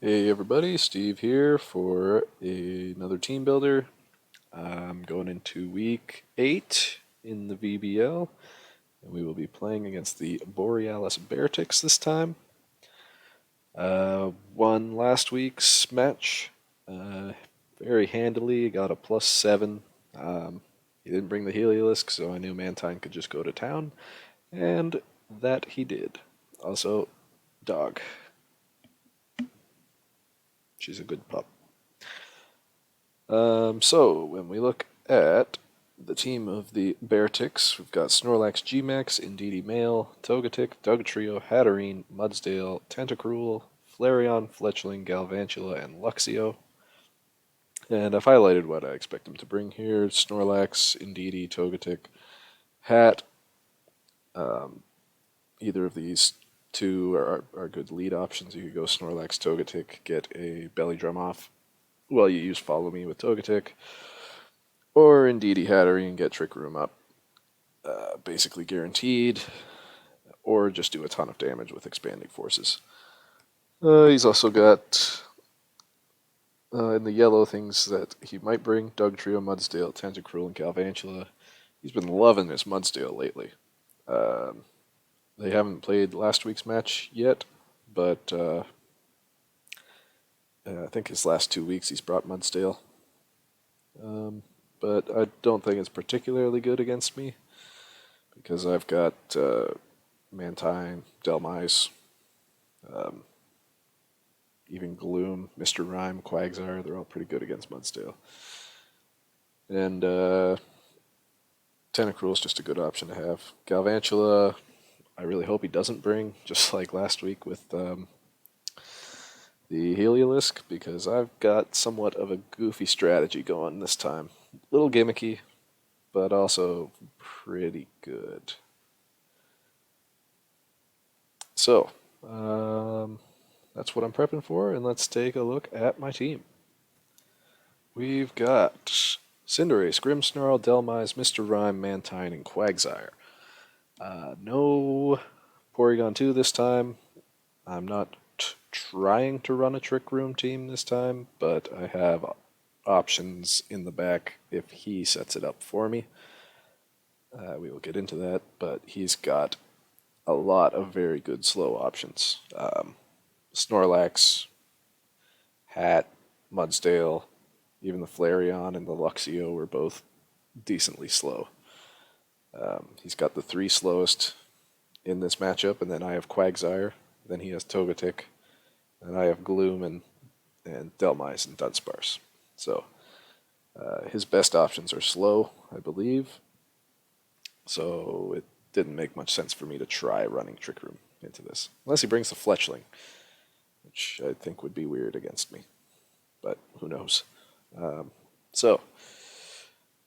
Hey everybody, Steve here for another team builder. I'm going into week 8 in the VBL, and we will be playing against the Borealis Beartics this time. Won last week's match very handily, got a +7. He didn't bring the Heliolisk, so I knew Mantine could just go to town, and that he did. Also, dog. She's a good pup. So when we look at the team of the Beartics, we've got Snorlax Gmax, Indeedee Male, Togetic, Dugtrio, Hatterene, Mudsdale, Tentacruel, Flareon, Fletchling, Galvantula, and Luxio. And I've highlighted what I expect them to bring here. Snorlax, Indeedee, Togetic, Hat. Either of these two are good lead options. You could go Snorlax, Togetic, get a Belly Drum off while you use Follow Me with Togetic. Or Indeedee Hattery and get Trick Room up. Basically guaranteed. Or just do a ton of damage with Expanding Forces. He's also got in the yellow things that he might bring: Dugtrio, Mudsdale, Tentacruel, and Galvantula. He's been loving this Mudsdale lately. They haven't played last week's match yet, but I think his last 2 weeks he's brought Mudsdale. But I don't think it's particularly good against me because I've got Mantine, Delmise, even Gloom, Mr. Rhyme, Quagsire. They're all pretty good against Mudsdale. And Tentacruel is just a good option to have. Galvantula, I really hope he doesn't bring, just like last week with the Heliolisk, because I've got somewhat of a goofy strategy going this time. A little gimmicky, but also pretty good. So, that's what I'm prepping for, and let's take a look at my team. We've got Cinderace, Grimmsnarl, Delmise, Mr. Rhyme, Mantine, and Quagsire. No Porygon 2 this time. I'm not trying to run a Trick Room team this time, but I have options in the back if he sets it up for me. We will get into that, but he's got a lot of very good slow options. Snorlax, Hat, Mudsdale, even the Flareon and the Luxio were both decently slow. He's got the 3 slowest in this matchup, and then I have Quagsire, then he has Togetic, and I have Gloom and Delmise and Dunsparce. So his best options are slow, I believe. So it didn't make much sense for me to try running Trick Room into this. Unless he brings the Fletchling, which I think would be weird against me. But who knows. So,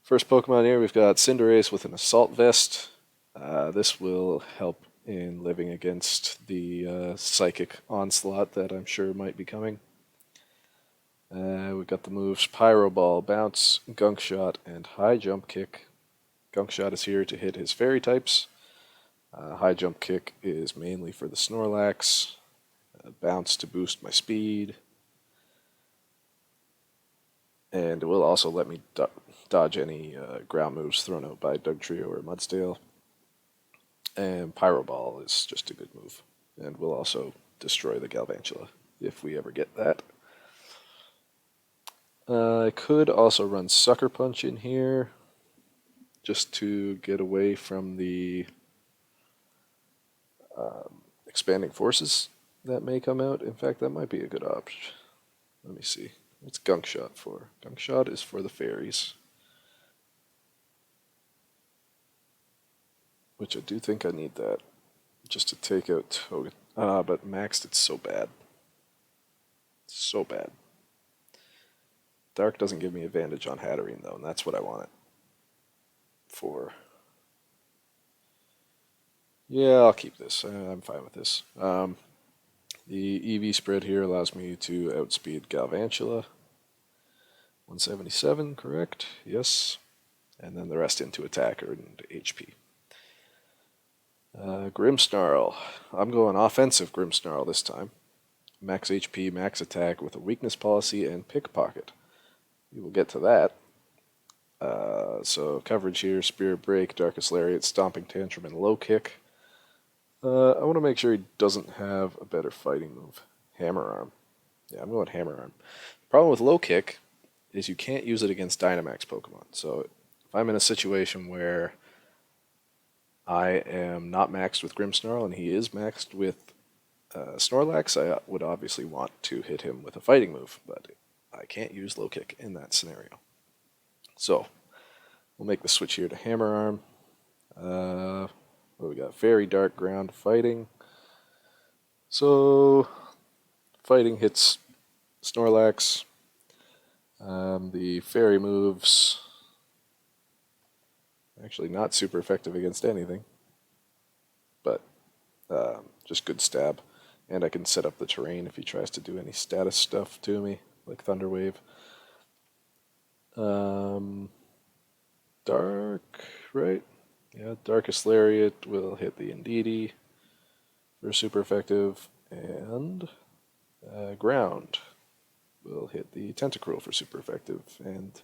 first Pokemon here, we've got Cinderace with an Assault Vest. This will help in living against the Psychic Onslaught that I'm sure might be coming. We've got the moves Pyro Ball, Bounce, Gunk Shot, and High Jump Kick. Gunk Shot is here to hit his Fairy types. High Jump Kick is mainly for the Snorlax. Bounce to boost my speed. And it will also let me dodge any ground moves thrown out by Dugtrio or Mudsdale. And Pyro Ball is just a good move. And will also destroy the Galvantula if we ever get that. I could also run Sucker Punch in here just to get away from the Expanding Forces that may come out. In fact, that might be a good option. Let me see. What's Gunk Shot for? Gunk Shot is for the fairies. Which I do think I need that. Just to take out Togetic. But maxed it's so bad. So bad. Dark doesn't give me advantage on Hatterene though, and that's what I want it for. Yeah, I'll keep this. I'm fine with this. The EV spread here allows me to outspeed Galvantula. 177, correct? Yes. And then the rest into attacker and HP. Grimmsnarl. I'm going offensive Grimmsnarl this time. max HP, max attack with a weakness policy and pickpocket. We will get to that. So coverage here, Spirit Break, Darkest Lariat, Stomping Tantrum, and Low Kick. I want to make sure he doesn't have a better fighting move. Hammer Arm. Yeah, I'm going Hammer Arm. The problem with Low Kick is you can't use it against Dynamax Pokemon. So if I'm in a situation where I am not maxed with Grimmsnarl and he is maxed with Snorlax, I would obviously want to hit him with a fighting move, but I can't use Low Kick in that scenario. So we'll make the switch here to Hammer Arm. We got Very Dark Ground Fighting. So Fighting hits Snorlax. The Fairy moves actually not super effective against anything, but just good stab. And I can set up the terrain if he tries to do any status stuff to me, like Thunder Wave. Dark, right? Yeah, Darkest Lariat will hit the Indeedee for super effective, and Ground will hit the Tentacruel for super effective, and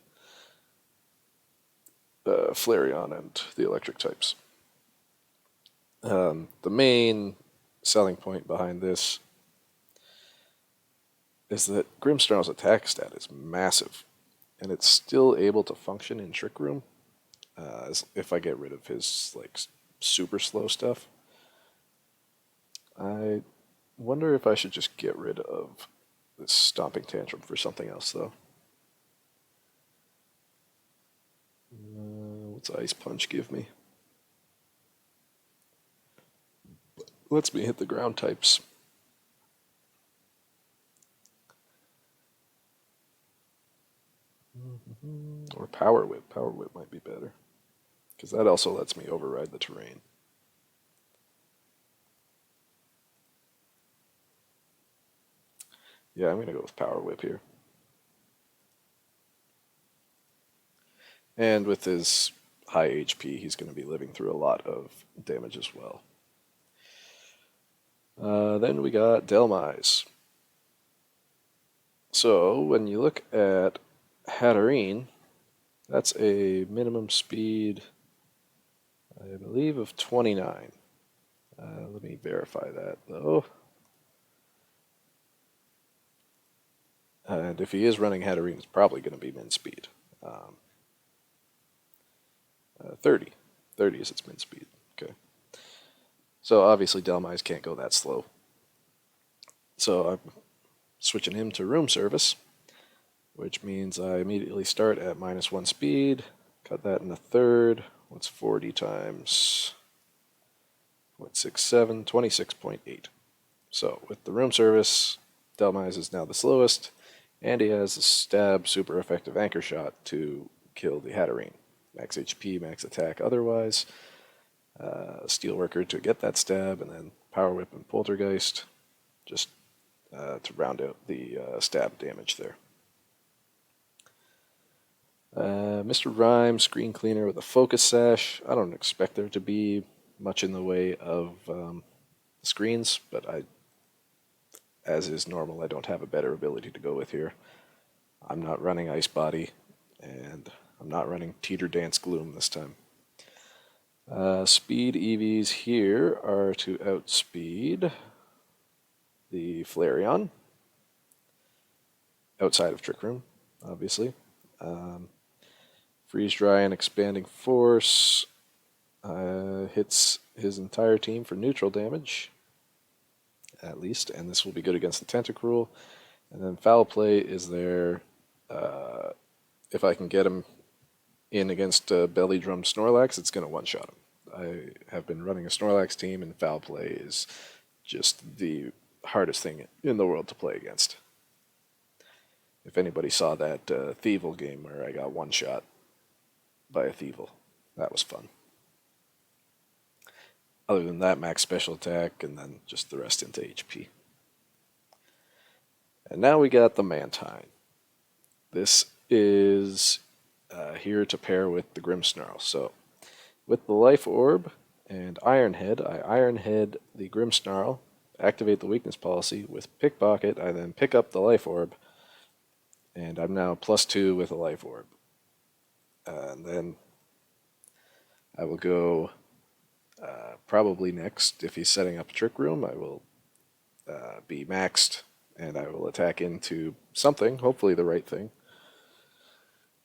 Flareon and the electric types. The main selling point behind this is that Grimstrone's attack stat is massive, and it's still able to function in Trick Room if I get rid of his like super slow stuff. I wonder if I should just get rid of this Stomping Tantrum for something else, though. What's Ice Punch give me? Lets me hit the ground types. Or Power Whip. Power Whip might be better, because that also lets me override the terrain. Yeah, I'm going to go with Power Whip here. And with his high HP, he's going to be living through a lot of damage as well. Then we got Delmise. So when you look at Hatterene, that's a minimum speed, I believe, of 29. Let me verify that, though. And if he is running Hatterene, it's probably going to be min speed. 30. 30 is its min speed. Okay. So obviously Delmise can't go that slow. So I'm switching him to Room Service, which means I immediately start at -1 speed, cut that in a third. What's 40 times 0.67? 26.8. So with the Room Service, Delmise is now the slowest, and he has a stab super effective anchor shot to kill the Hatterene. Max HP, max attack otherwise. Steelworker to get that stab, and then Power Whip and Poltergeist just to round out the stab damage there. Mr. Rhyme, Screen Cleaner with a Focus Sash. I don't expect there to be much in the way of screens, but as is normal, I don't have a better ability to go with here. I'm not running Ice Body, and I'm not running Teeter Dance Gloom this time. Speed EVs here are to outspeed the Flareon, outside of Trick Room, obviously. Freeze Dry and Expanding Force hits his entire team for neutral damage, at least, and this will be good against the Tentacruel. And then Foul Play is there if I can get him in against Belly Drum Snorlax, it's going to one-shot him. I have been running a Snorlax team, and Foul Play is just the hardest thing in the world to play against. If anybody saw that Thievul game where I got one-shot by a Thievul, that was fun. Other than that, max special attack, and then just the rest into HP. And now we got the Mantine. This is here to pair with the Grimmsnarl. So with the Life Orb and Iron Head, I Iron Head the Grimmsnarl activate the weakness policy. With pickpocket, I then pick up the life orb, and I'm now +2 with a life orb. And then I will go probably next, if he's setting up a trick room, I will be maxed, and I will attack into something, hopefully the right thing,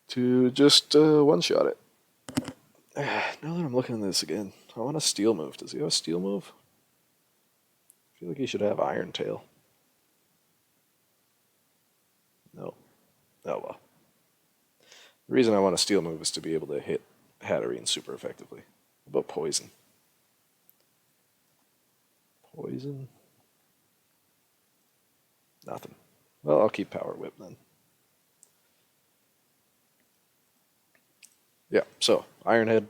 to just one-shot it. Now that I'm looking at this again, I want a steel move. Does he have a steel move? I feel like he should have Iron Tail. No. Oh well. The reason I want a steel move is to be able to hit Hatterene super effectively. What about poison? Poison? Nothing. Well, I'll keep Power Whip then. Yeah, so Ironhead,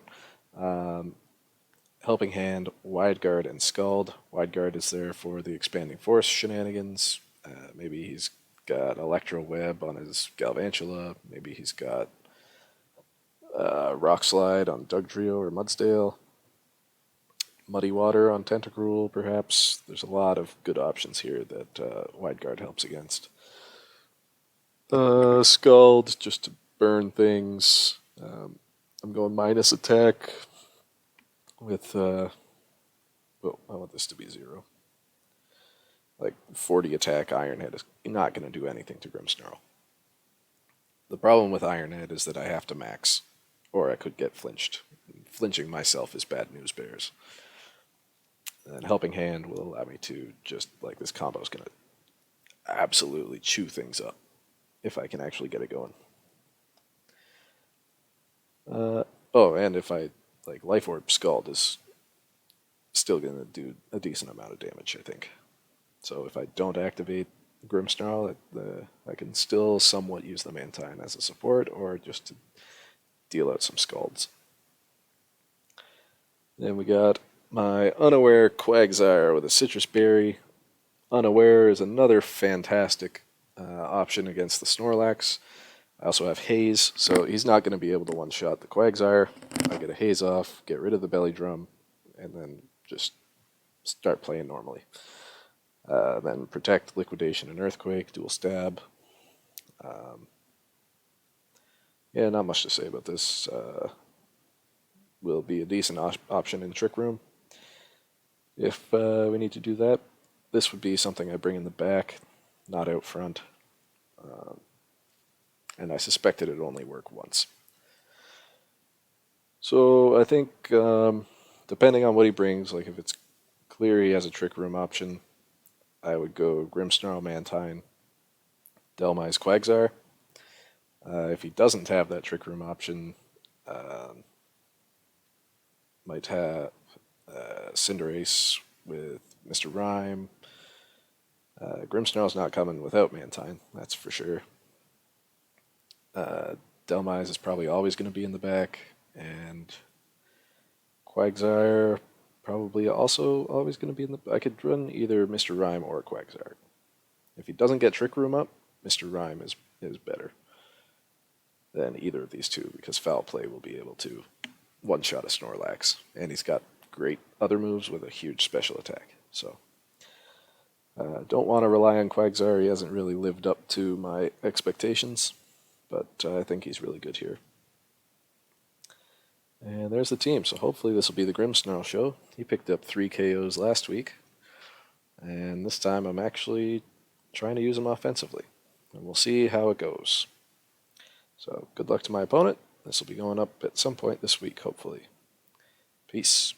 Helping Hand, Wide Guard, and Scald. Wide Guard is there for the Expanding Force shenanigans. Maybe he's got Electro Web on his Galvantula. Maybe he's got Rock Slide on Dugtrio or Mudsdale. Muddy Water on Tentacruel, perhaps. There's a lot of good options here that Wide Guard helps against. Scald, just to burn things. I'm going minus attack with, well, I want this to be 0. Like 40 attack, Ironhead is not going to do anything to Grimstrone. The problem with Ironhead is that I have to max, or I could get flinched. Flinching myself is bad news bears. And Helping Hand will allow me to just, like, this combo is going to absolutely chew things up if I can actually get it going. Oh, and if I, like, Life Orb Scald is still going to do a decent amount of damage, I think. So if I don't activate Grimsnarl, I can still somewhat use the Mantine as a support, or just to deal out some Scalds. Then we got my Unaware Quagsire with a Citrus Berry. Unaware is another fantastic option against the Snorlax. I also have Haze, so he's not going to be able to one-shot the Quagsire. I get a Haze off, get rid of the Belly Drum, and then just start playing normally. Then Protect, Liquidation, and Earthquake, dual stab. Yeah, not much to say about this. Will be a decent option in Trick Room. If we need to do that, this would be something I bring in the back, not out front. And I suspected it would only work once. So I think, depending on what he brings, like if it's clear he has a Trick Room option, I would go Grimmsnarl, Mantine, Delmise, Quagsire. If he doesn't have that Trick Room option, might have Cinderace with Mr. Rhyme. Grimmsnarl's not coming without Mantine, that's for sure. Delmise is probably always going to be in the back, and Quagsire probably also always going to be in the... I could run either Mr. Rhyme or Quagsire. If he doesn't get Trick Room up, Mr. Rhyme is better than either of these two, because Foul Play will be able to one-shot a Snorlax, and he's got great other moves with a huge special attack. So, don't want to rely on Quagsire. He hasn't really lived up to my expectations, but I think he's really good here. And there's the team, so hopefully this will be the Grimmsnarl show. He picked up 3 KOs last week, and this time I'm actually trying to use him offensively, and we'll see how it goes. So good luck to my opponent. This will be going up at some point this week, hopefully. Peace.